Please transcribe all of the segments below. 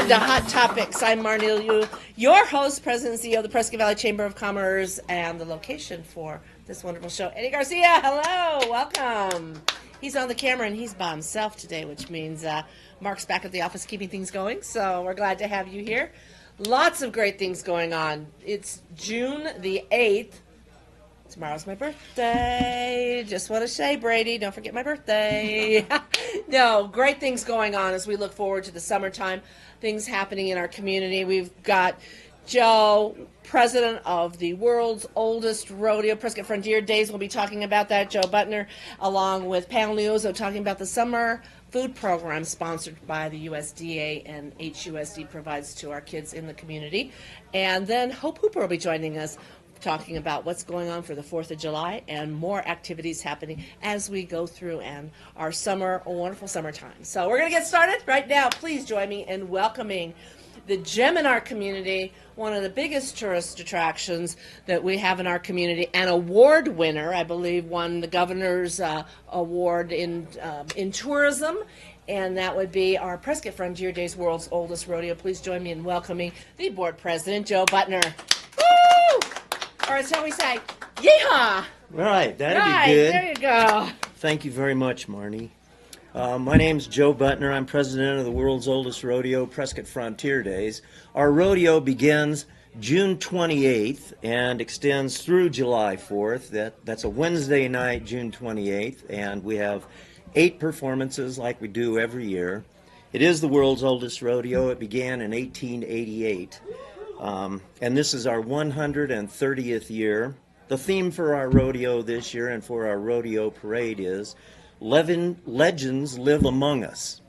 Welcome to Hot Topics. I'm Marnie Uhl, your host, President and CEO of the Prescott Valley Chamber of Commerce, and the location for this wonderful show. Eddie Garcia, hello, welcome. He's on the camera and he's by himself today, which means Mark's back at the office keeping things going, so we're glad to have you here. Lots of great things going on. It's June the 8th. Tomorrow's my birthday. Just want to say, Brady, don't forget my birthday. No, great things going on as we look forward to the summertime. Things happening in our community. We've got Joe, president of the world's oldest rodeo, Prescott Frontier Days. We'll be talking about that. Joe Butner, along with Pam Leozzo, talking about the summer food program sponsored by the USDA and HUSD provides to our kids in the community. And then Hope Hooper will be joining us, talking about what's going on for the 4th of July and more activities happening as we go through and our summer, a wonderful summertime. So we're going to get started right now. Please join me in welcoming the gem in our community, one of the biggest tourist attractions that we have in our community, an award winner, I believe, won the governor's award in tourism, and that would be our Prescott Frontier Days, world's oldest rodeo. Please join me in welcoming the board president, Joe Butner. Woo! Or shall we say, yeehaw! Right, that'd be good. There you go. Thank you very much, Marnie. My name's Joe Butner. I'm president of the world's oldest rodeo, Prescott Frontier Days. Our rodeo begins June 28th and extends through July 4th. That's a Wednesday night, June 28th, and we have 8 performances like we do every year. It is the world's oldest rodeo. It began in 1888. And this is our 130th year. The theme for our rodeo this year and for our rodeo parade is Legends Live Among Us.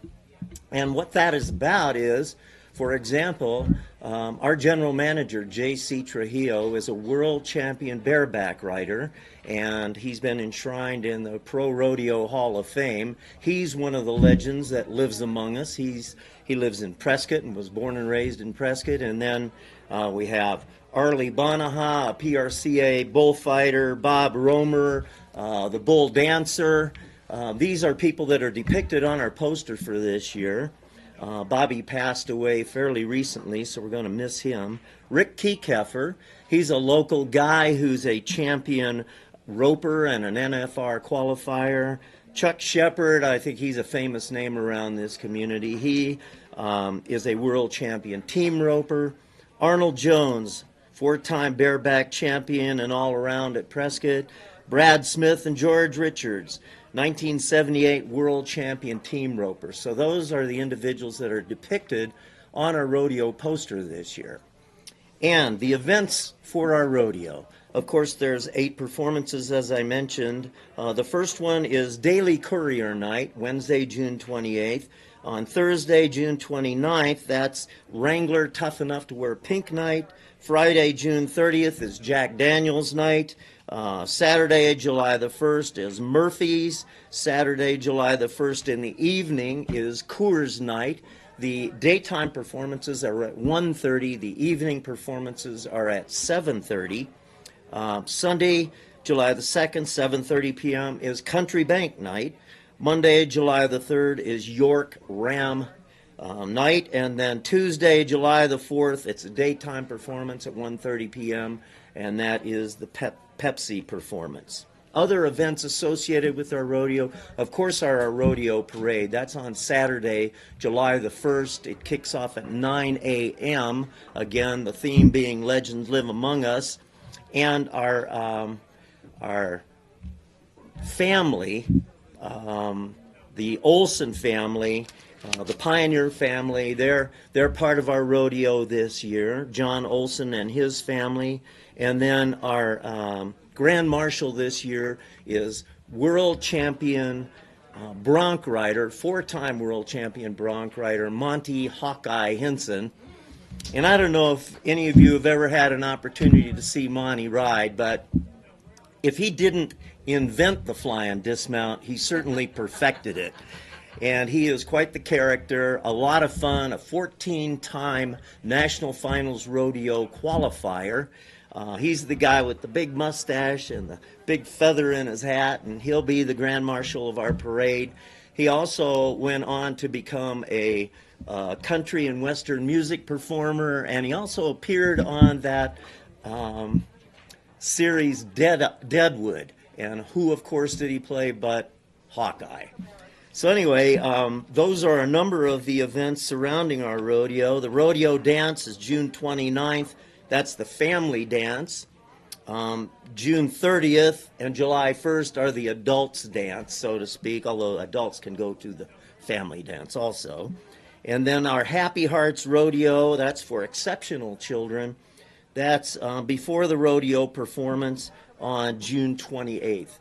And what that is about is, for example, our general manager, J.C. Trujillo, is a world champion bareback rider, and he's been enshrined in the Pro Rodeo Hall of Fame. He's one of the legends that lives among us. He lives in Prescott and was born and raised in Prescott. And then we have Arlie Bonaha, a PRCA bullfighter, Bob Romer, the bull dancer. These are people that are depicted on our poster for this year. Bobby passed away fairly recently, so we're going to miss him. Rick Kiekeffer, he's a local guy who's a champion roper and an NFR qualifier. Chuck Shepard, I think he's a famous name around this community. He is a world champion team roper. Arnold Jones, 4-time bareback champion and all around at Prescott. Brad Smith and George Richards, 1978 world champion team roper. So those are the individuals that are depicted on our rodeo poster this year. And the events for our rodeo. Of course, there's 8 performances, as I mentioned. The first one is Daily Courier Night, Wednesday, June 28th. On Thursday, June 29th, that's Wrangler Tough Enough to Wear Pink Night. Friday, June 30th is Jack Daniels Night. Saturday, July the 1st is Murphy's. Saturday, July the 1st in the evening is Coors Night. The daytime performances are at 1:30. The evening performances are at 7:30. Sunday, July the 2nd, 7:30 p.m. is Country Bank Night. Monday, July the 3rd is York Ram Night. And then Tuesday, July the 4th, it's a daytime performance at 1:30 p.m. and that is the Pepsi performance. Other events associated with our rodeo, of course, are our rodeo parade. That's on Saturday, July the 1st. It kicks off at 9 a.m. Again, the theme being Legends Live Among Us. And our family, the Olson family, the Pioneer family, they're part of our rodeo this year. John Olson and his family. And then our Grand Marshal this year is world champion bronc rider, 4-time world champion bronc rider, Monty Hawkeye Hinson. And I don't know if any of you have ever had an opportunity to see Monty ride, but if he didn't invent the flying dismount, he certainly perfected it. And he is quite the character, a lot of fun, a 14-time National Finals Rodeo qualifier. He's the guy with the big mustache and the big feather in his hat, and he'll be the Grand Marshal of our parade. He also went on to become a country and western music performer, and he also appeared on that series Deadwood. And who, of course, did he play but Hawkeye? So anyway, those are a number of the events surrounding our rodeo. The rodeo dance is June 29th. That's the family dance. June 30th and July 1st are the adults dance, so to speak, although adults can go to the family dance also. And then our Happy Hearts Rodeo, that's for exceptional children. That's before the rodeo performance on June 28th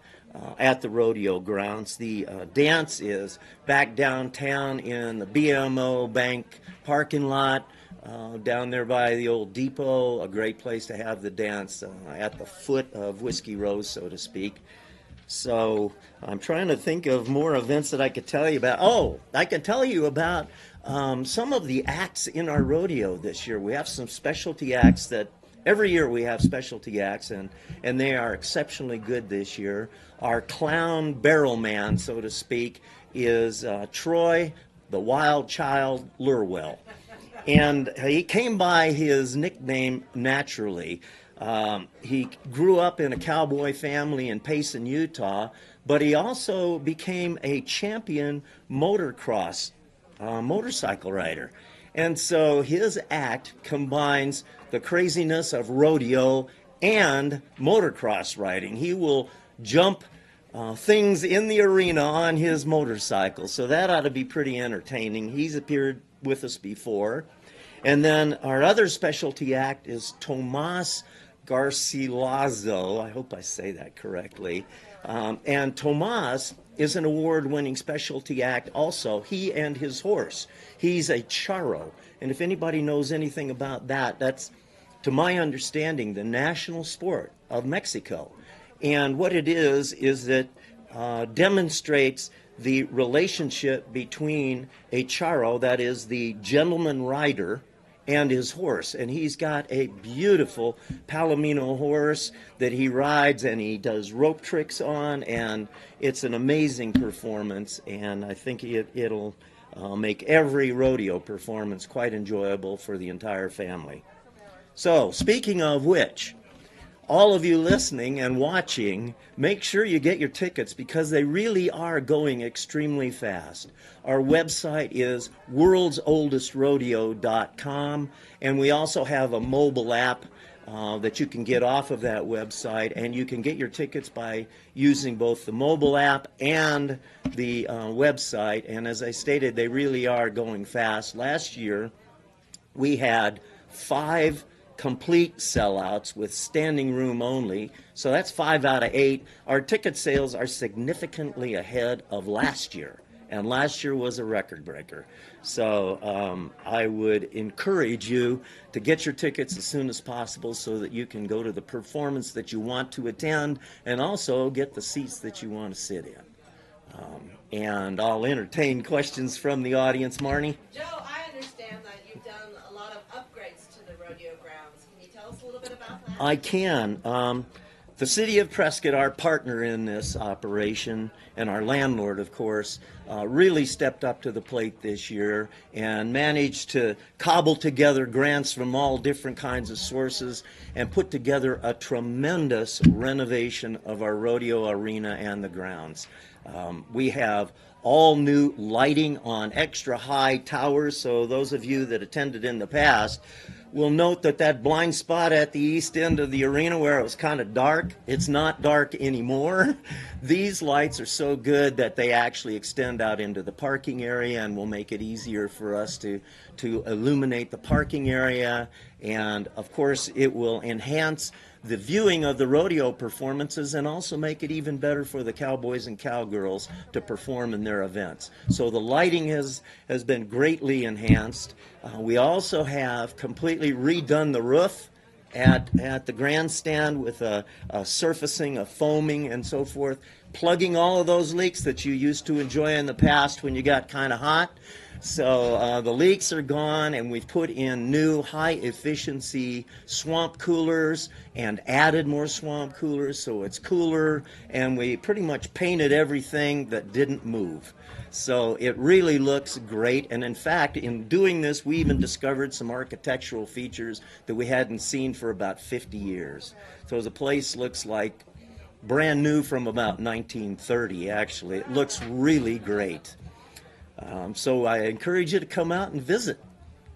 at the rodeo grounds. The dance is back downtown in the BMO Bank parking lot, down there by the old depot, a great place to have the dance at the foot of Whiskey Rose, so to speak. So I'm trying to think of more events that I could tell you about. Oh, I can tell you about some of the acts in our rodeo this year. We have some specialty acts that every year we have specialty acts, and they are exceptionally good this year. Our clown barrel man, so to speak, is Troy, the Wild Child Lurwell. And he came by his nickname naturally. He grew up in a cowboy family in Payson, Utah, but he also became a champion motocross motorcycle rider. And so his act combines the craziness of rodeo and motocross riding. He will jump things in the arena on his motorcycle, so that ought to be pretty entertaining. He's appeared with us before. And then our other specialty act is Tomas Garcilaso. I hope I say that correctly. And Tomas is an award-winning specialty act also, he and his horse. He's a charro. And if anybody knows anything about that, that's, to my understanding, the national sport of Mexico. And what it is that demonstrates the relationship between a charro, that is the gentleman rider, and his horse. And he's got a beautiful Palomino horse that he rides and he does rope tricks on, and it's an amazing performance, and I think it'll make every rodeo performance quite enjoyable for the entire family. So, speaking of which, all of you listening and watching, make sure you get your tickets because they really are going extremely fast. Our website is worldsoldestrodeo.com, and we also have a mobile app that you can get off of that website, and you can get your tickets by using both the mobile app and the website. And as I stated, they really are going fast. Last year, we had 5 complete sellouts with standing room only, so that's 5 out of 8. Our ticket sales are significantly ahead of last year, and last year was a record breaker. So I would encourage you to get your tickets as soon as possible so that you can go to the performance that you want to attend and also get the seats that you want to sit in. And I'll entertain questions from the audience. Marnie? Joe, I understand that you've done a lot of upgrades to the rodeo grounds. Can you tell us a little bit about that? I can. The city of Prescott, our partner in this operation, and our landlord, of course, really stepped up to the plate this year and managed to cobble together grants from all different kinds of sources and put together a tremendous renovation of our rodeo arena and the grounds. We have all new lighting on extra high towers, so those of you that attended in the past will note that blind spot at the east end of the arena where it was kind of dark, it's not dark anymore. These lights are so good that they actually extend out into the parking area and will make it easier for us to illuminate the parking area. And of course, it will enhance the viewing of the rodeo performances and also make it even better for the cowboys and cowgirls to perform in their events. So the lighting has been greatly enhanced. We also have completely redone the roof at the grandstand with a surfacing, a foaming, and so forth. plugging all of those leaks that you used to enjoy in the past when you got kind of hot. So the leaks are gone, and we've put in new high-efficiency swamp coolers and added more swamp coolers, so it's cooler, and we pretty much painted everything that didn't move. So it really looks great, and in fact, in doing this, we even discovered some architectural features that we hadn't seen for about 50 years. So the place looks like brand new from about 1930, actually. It looks really great. So I encourage you to come out and visit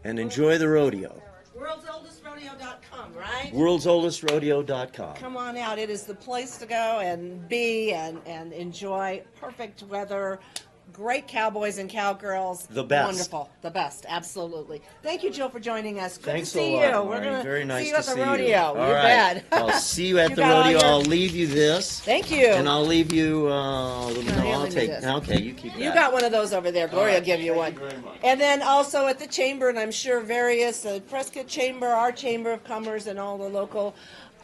and enjoy the rodeo. WorldsOldestRodeo.com, right? WorldsOldestRodeo.com. Come on out. It is the place to go and be and enjoy. Perfect weather. Great cowboys and cowgirls. The best. Wonderful. The best. Absolutely. Thank you, Joe, for joining us. Good Thanks to see a lot, you. We're Marnie. going to Very nice see you to at the see rodeo. you. All You right. bet. I'll see you at You the got all rodeo. your- I'll leave you this. Thank you. And I'll leave you, I'll leave me take, this. okay, you keep that. You got one of those over there. Gloria will give you one. Thank you very much. And then also at the chamber, and I'm sure various, Prescott Chamber, our Chamber of Commerce, and all the local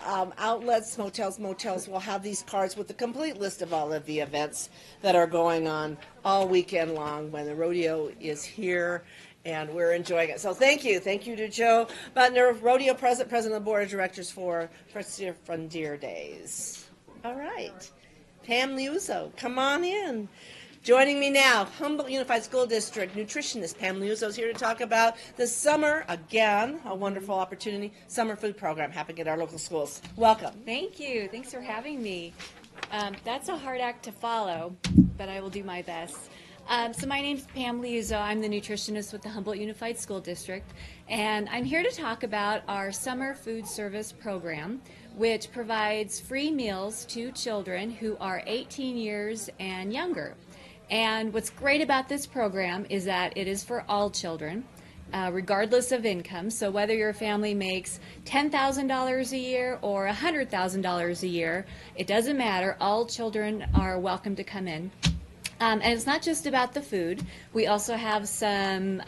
outlets, motels will have these cards with the complete list of all of the events that are going on all weekend long when the rodeo is here. And we're enjoying it. So thank you. Thank you to Joe Butner, rodeo president of the board of directors for Prescott Frontier Days. All right. Pam Liuzzo, come on in. Joining me now, Humboldt Unified School District nutritionist Pam Liuzzo is here to talk about the summer, again, a wonderful opportunity, summer food program happening at our local schools. Welcome. Thank you. Thanks for having me. That's a hard act to follow, but I will do my best. So my name's Pam Liuzzo. I'm the nutritionist with the Humboldt Unified School District, and I'm here to talk about our summer food service program, which provides free meals to children who are 18 years and younger. And what's great about this program is that it is for all children, regardless of income. So whether your family makes $10,000 a year or $100,000 a year, it doesn't matter. All children are welcome to come in. And it's not just about the food. We also have some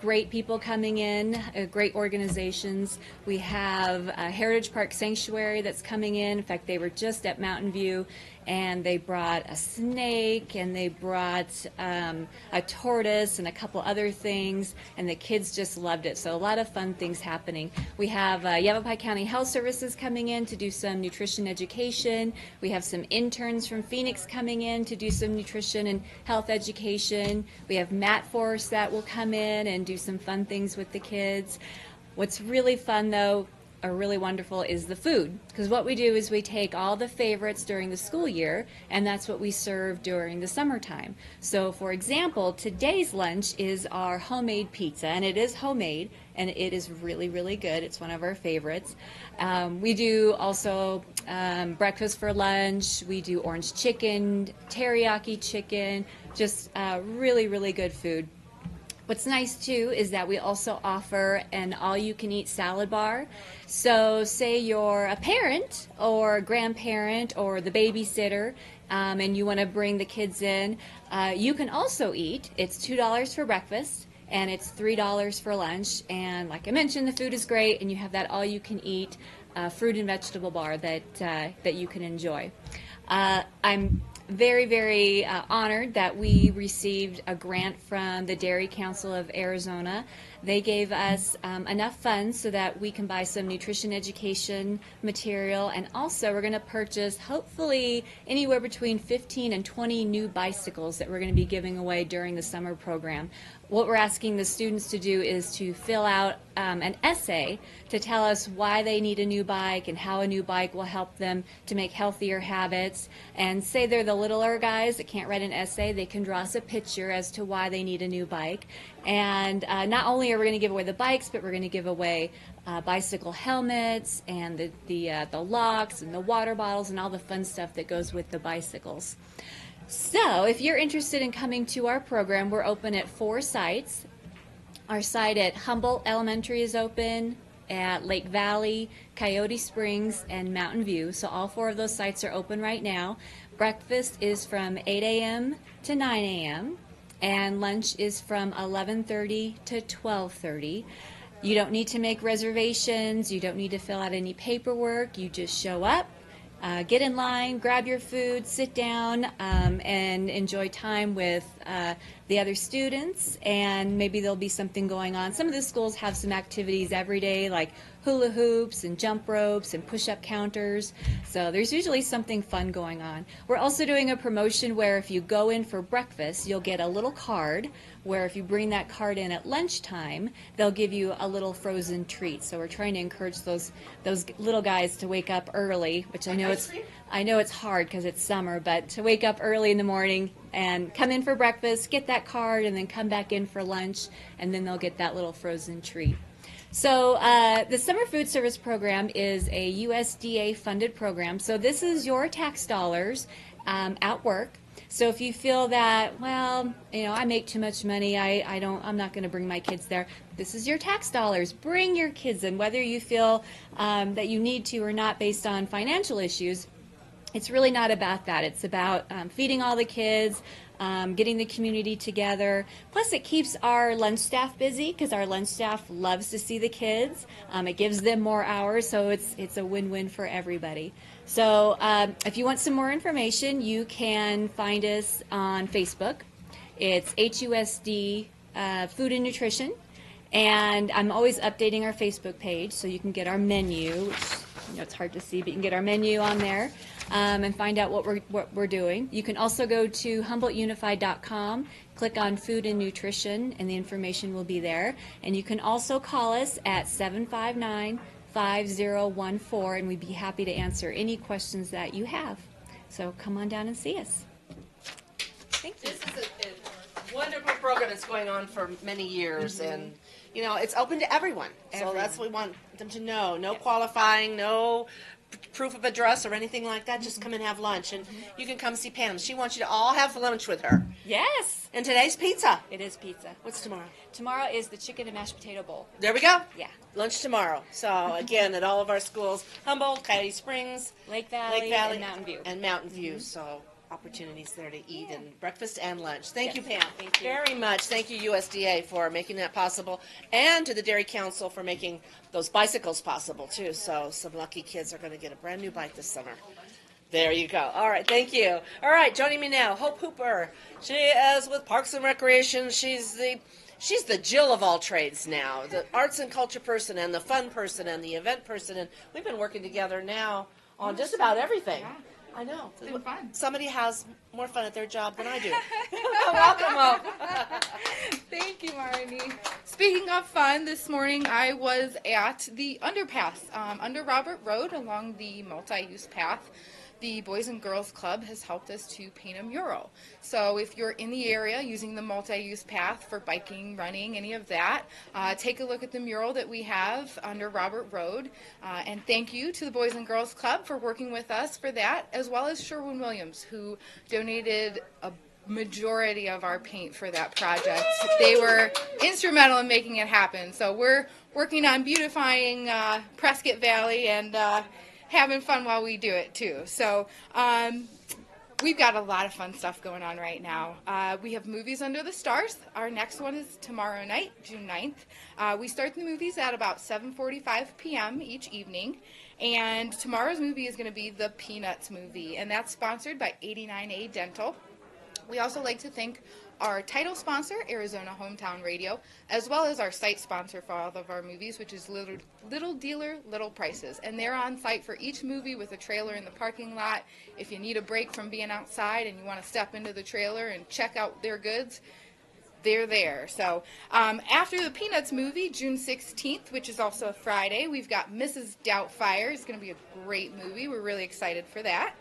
great people coming in, great organizations. We have a Heritage Park Sanctuary that's coming in. In fact, they were just at Mountain View, and they brought a snake, and they brought a tortoise and a couple other things, and the kids just loved it. So a lot of fun things happening. We have Yavapai County Health Services coming in to do some nutrition education. We have some interns from Phoenix coming in to do some nutrition and health education. We have Mat Force that will come in and do some fun things with the kids. What's really fun, though, are really wonderful, is the food, because what we do is we take all the favorites during the school year, and that's what we serve during the summertime. So for example, today's lunch is our homemade pizza, and it is homemade, and it is really, really good. It's one of our favorites. We do also breakfast for lunch. We do orange chicken, teriyaki chicken, just really, really good food. What's nice too is that we also offer an all-you-can-eat salad bar. So say you're a parent or a grandparent or the babysitter, and you want to bring the kids in, you can also eat. It's $2 for breakfast, and it's $3 for lunch. And like I mentioned, the food is great, and you have that all-you-can-eat fruit and vegetable bar that you can enjoy. I'm very, very honored that we received a grant from the Dairy Council of Arizona. They gave us enough funds so that we can buy some nutrition education material, and also we're going to purchase hopefully anywhere between 15 and 20 new bicycles that we're going to be giving away during the summer program. What we're asking the students to do is to fill out an essay to tell us why they need a new bike and how a new bike will help them to make healthier habits. And say they're the littler guys that can't write an essay, they can draw us a picture as to why they need a new bike. And not only are we going to give away the bikes, but we're going to give away bicycle helmets and the locks and the water bottles and all the fun stuff that goes with the bicycles. So if you're interested in coming to our program, we're open at 4 sites. Our site at Humboldt Elementary is open, at Lake Valley, Coyote Springs, and Mountain View. So all 4 of those sites are open right now. Breakfast is from 8 a.m. to 9 a.m. and lunch is from 11:30 to 12:30. You don't need to make reservations. You don't need to fill out any paperwork. You just show up. Get in line, grab your food, sit down, and enjoy time with the other students, and maybe there'll be something going on. Some of the schools have some activities every day, like hula hoops and jump ropes and push-up counters, so there's usually something fun going on. We're also doing a promotion where if you go in for breakfast, you'll get a little card where if you bring that card in at lunchtime, they'll give you a little frozen treat. So we're trying to encourage those little guys to wake up early, which I know it's hard because it's summer, but to wake up early in the morning and come in for breakfast, get that card, and then come back in for lunch, and then they'll get that little frozen treat. So the Summer Food Service Program is a USDA funded program. So this is your tax dollars at work. So if you feel that, well, I make too much money, I'm not going to bring my kids there. This is your tax dollars. Bring your kids in, whether you feel that you need to or not based on financial issues. It's really not about that. It's about feeding all the kids, getting the community together. Plus, it keeps our lunch staff busy because our lunch staff loves to see the kids. It gives them more hours, so it's a win-win for everybody. So if you want some more information, you can find us on Facebook. It's HUSD Food and Nutrition. And I'm always updating our Facebook page, so you can get our menu, which it's hard to see, but you can get our menu on there and find out what we're doing. You can also go to HumboldtUnified.com, click on Food and Nutrition, and the information will be there. And you can also call us at 759-5014, and we'd be happy to answer any questions that you have. So come on down and see us. Thank you. This is a wonderful program that's going on for many years, and it's open to everyone. So that's what we want them to know. No qualifying, no proof of address or anything like that. Just come and have lunch, and you can come see Pam. She wants you to all have lunch with her. Yes. And today's pizza. It is pizza. What's tomorrow? Tomorrow is the chicken and mashed potato bowl. There we go. Yeah. Lunch tomorrow. So again, at all of our schools, Humboldt, Coyote Springs, Lake Valley, and Mountain View. And Mountain View. So opportunities there to eat and breakfast and lunch. Thank you, Pam. Thank you very much. Thank you, USDA, for making that possible, and to the Dairy Council for making those bicycles possible, too. So some lucky kids are going to get a brand new bike this summer. There you go. All right, thank you. All right, joining me now, Hope Hooper. She is with Parks and Recreation. She's the Jill of all trades now, the arts and culture person and the fun person and the event person. And we've been working together now on just about everything. Yeah. I know. It's been fun. Somebody has more fun at their job than I do. Welcome, Hope. Thank you, Marnie. Speaking of fun, this morning I was at the underpass under Robert Road along the multi-use path. The Boys and Girls Club has helped us to paint a mural. So if you're in the area using the multi-use path for biking, running, any of that, take a look at the mural that we have under Robert Road. And thank you to the Boys and Girls Club for working with us for that, as well as Sherwin-Williams, who donated a majority of our paint for that project. They were instrumental in making it happen. So we're working on beautifying Prescott Valley and having fun while we do it too. So we've got a lot of fun stuff going on right now. We have Movies Under the Stars. Our next one is tomorrow night, June 9th. We start the movies at about 7:45 p.m. each evening. And tomorrow's movie is going to be the Peanuts movie, and that's sponsored by 89A Dental. We also like to thank our title sponsor, Arizona Hometown Radio, as well as our site sponsor for all of our movies, which is Little Dealer, Little Prices. And they're on site for each movie with a trailer in the parking lot. If you need a break from being outside and you want to step into the trailer and check out their goods, they're there. So after the Peanuts movie, June 16th, which is also a Friday, we've got Mrs. Doubtfire. It's going to be a great movie. We're really excited for that.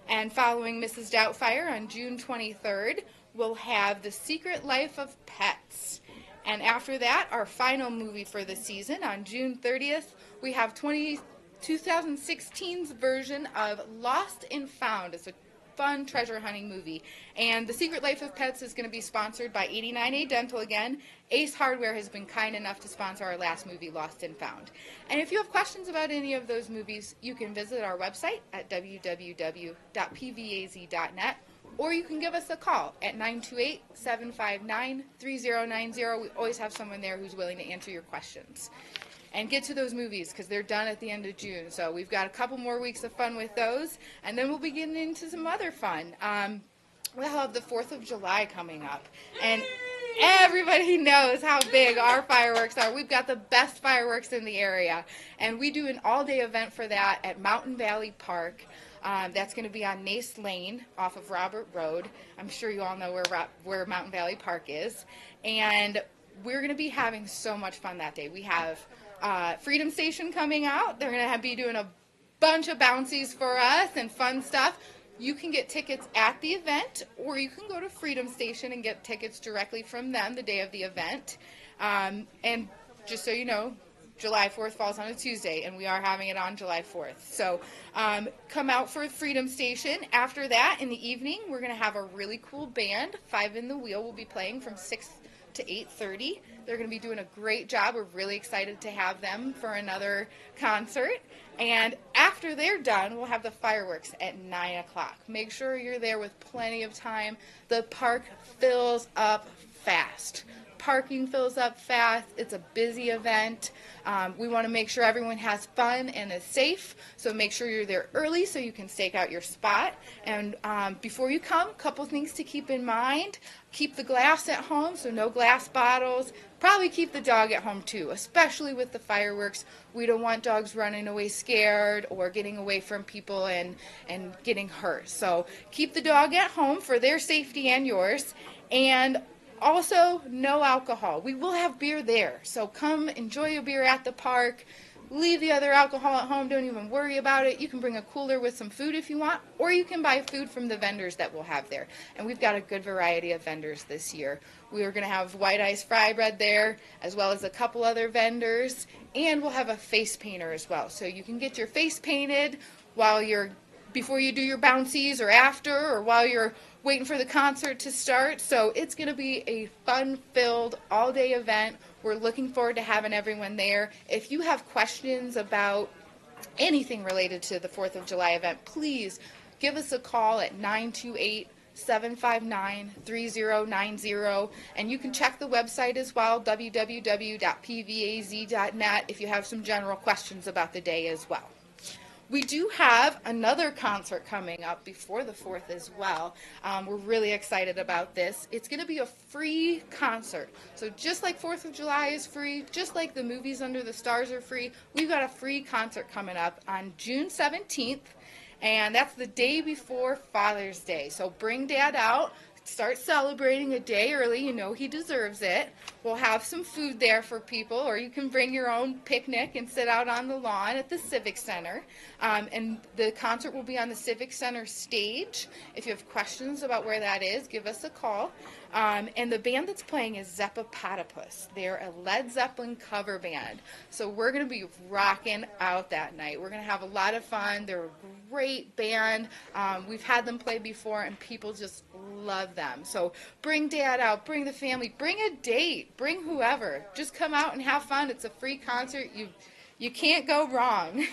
And following Mrs. Doubtfire on June 23rd, we'll have The Secret Life of Pets. And after that, our final movie for the season, on June 30th, we have 2016's version of Lost and Found. It's a fun treasure hunting movie. And The Secret Life of Pets is going to be sponsored by 89A Dental again. Ace Hardware has been kind enough to sponsor our last movie, Lost and Found. And if you have questions about any of those movies, you can visit our website at www.pvaz.net, or you can give us a call at 928-759-3090. We always have someone there who's willing to answer your questions. and get to those movies because they're done at the end of June. So we've got a couple more weeks of fun with those, and then we'll be getting into some other fun. We'll have the 4th of July coming up, and everybody knows how big our fireworks are. We've got the best fireworks in the area, and we do an all-day event for that at Mountain Valley Park. That's going to be on Nace Lane off of Robert Road. I'm sure you all know where Mountain Valley Park is, and we're going to be having so much fun that day. We have Freedom Station coming out. They're going to be doing a bunch of bouncies for us and fun stuff. You can get tickets at the event, or you can go to Freedom Station and get tickets directly from them the day of the event. And just so you know, July 4th falls on a Tuesday, and we are having it on July 4th. So come out for Freedom Station. After that, in the evening, we're going to have a really cool band. Five in the Wheel will be playing from 6 to 8:30. They're going to be doing a great job. We're really excited to have them for another concert. And after they're done, we'll have the fireworks at 9 o'clock. Make sure you're there with plenty of time. The park fills up fast. Parking fills up fast. It's a busy event. We want to make sure everyone has fun and is safe, so make sure you're there early so you can stake out your spot. And before you come, a couple things to keep in mind. Keep the glass at home, so no glass bottles. Probably keep the dog at home too, especially with the fireworks. We don't want dogs running away scared or getting away from people and getting hurt. So keep the dog at home for their safety and yours. And also, no alcohol. We will have beer there, so come enjoy your beer at the park. Leave the other alcohol at home. Don't even worry about it. You can bring a cooler with some food if you want, or you can buy food from the vendors that we'll have there. And we've got a good variety of vendors this year. We are going to have white ice fry bread there, as well as a couple other vendors, and we'll have a face painter as well. So you can get your face painted before you do your bouncies or after, or while you're waiting for the concert to start. So it's going to be a fun-filled all-day event. We're looking forward to having everyone there. If you have questions about anything related to the 4th of July event, please give us a call at 928-759-3090. And you can check the website as well, www.pvaz.net, if you have some general questions about the day as well. We do have another concert coming up before the 4th as well. We're really excited about this. It's going to be a free concert. So just like 4th of July is free, just like the movies under the stars are free, we've got a free concert coming up on June 17th, and that's the day before Father's Day. So bring Dad out. Start celebrating a day early. You know he deserves it. We'll have some food there for people, or you can bring your own picnic and sit out on the lawn at the Civic Center. And the concert will be on the Civic Center stage. If you have questions about where that is, give us a call. And the band that's playing is Zeppopotapus. They're a Led Zeppelin cover band. So we're going to be rocking out that night. We're going to have a lot of fun. They're a great band. We've had them play before, and people just love them. So bring Dad out, bring the family, bring a date, bring whoever. Just come out and have fun. It's a free concert. You can't go wrong.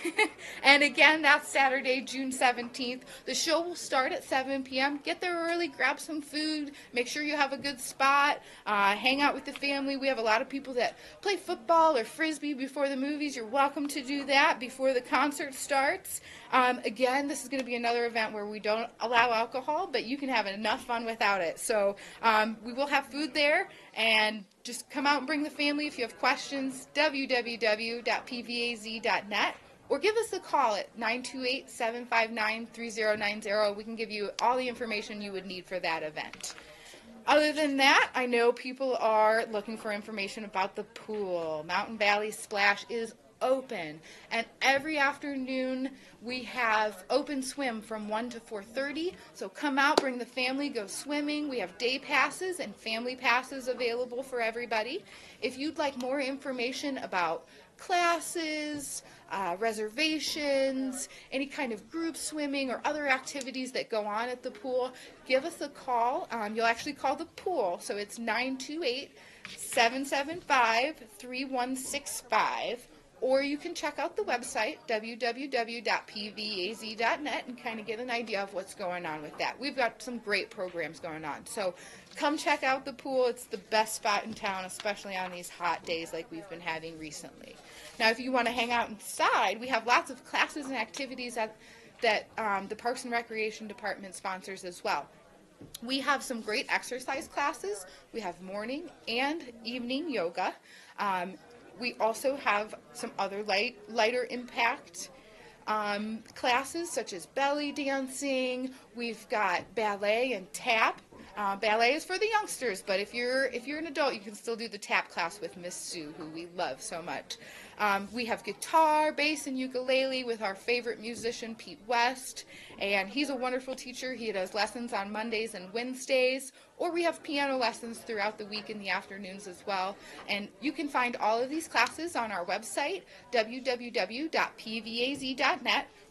And again, that's Saturday, June 17th. The show will start at 7 p.m. Get there early, grab some food, make sure you have a good spot, hang out with the family. We have a lot of people that play football or frisbee before the movies. You're welcome to do that before the concert starts. Again, this is going to be another event where we don't allow alcohol, but you can have enough fun without it. So we will have food there, and just come out and bring the family. If you have questions, www.pvaz.net, or give us a call at 928-759-3090. We can give you all the information you would need for that event. Other than that, I know people are looking for information about the pool. Mountain Valley Splash is open, and every afternoon we have open swim from 1 to 4:30. So come out, bring the family, go swimming. We have day passes and family passes available for everybody. If you'd like more information about classes, reservations, any kind of group swimming or other activities that go on at the pool, give us a call. You'll actually call the pool, so it's 928-775-3165. Or you can check out the website, www.pvaz.net, and kind of get an idea of what's going on with that. We've got some great programs going on. So come check out the pool. It's the best spot in town, especially on these hot days like we've been having recently. Now, if you want to hang out inside, we have lots of classes and activities that the Parks and Recreation Department sponsors as well. We have some great exercise classes. We have morning and evening yoga. We also have some other lighter impact classes such as belly dancing. We've got ballet and tap. Ballet is for the youngsters, but if you're an adult, you can still do the tap class with Miss Sue, who we love so much. We have guitar, bass, and ukulele with our favorite musician, Pete West, and he's a wonderful teacher. He does lessons on Mondays and Wednesdays, or we have piano lessons throughout the week in the afternoons as well. And you can find all of these classes on our website, www.pvaz.net.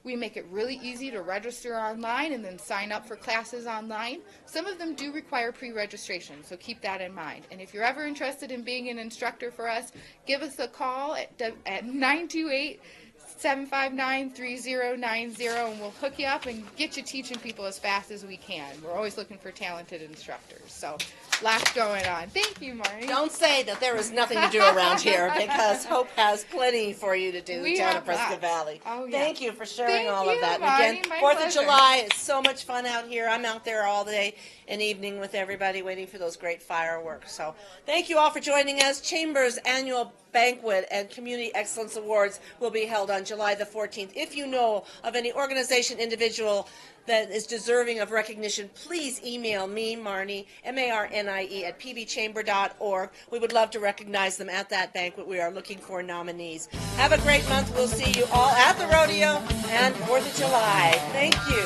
We make it really easy to register online and then sign up for classes online. Some of them do require pre-registration, so keep that in mind. And if you're ever interested in being an instructor for us, give us a call at 928-759-3090, and we'll hook you up and get you teaching people as fast as we can. We're always looking for talented instructors. So lots going on. Thank you, Marnie. Don't say that there is nothing to do around here, because Hope has plenty for you to do We down have in Prescott lots. Valley. Oh, yeah. Thank you for sharing Thank all you, of that. And Marnie. again, My 4th of pleasure. July is so much fun out here. I'm out there all day and evening with everybody waiting for those great fireworks. So thank you all for joining us. Chamber's annual banquet and Community Excellence Awards will be held on July the 14th. If you know of any organization, individual that is deserving of recognition, please email me, Marnie, M-A-R-N-I-E, at pvchamber.org. We would love to recognize them at that banquet. We are looking for nominees. Have a great month. We'll see you all at the rodeo and 4th of July. Thank you.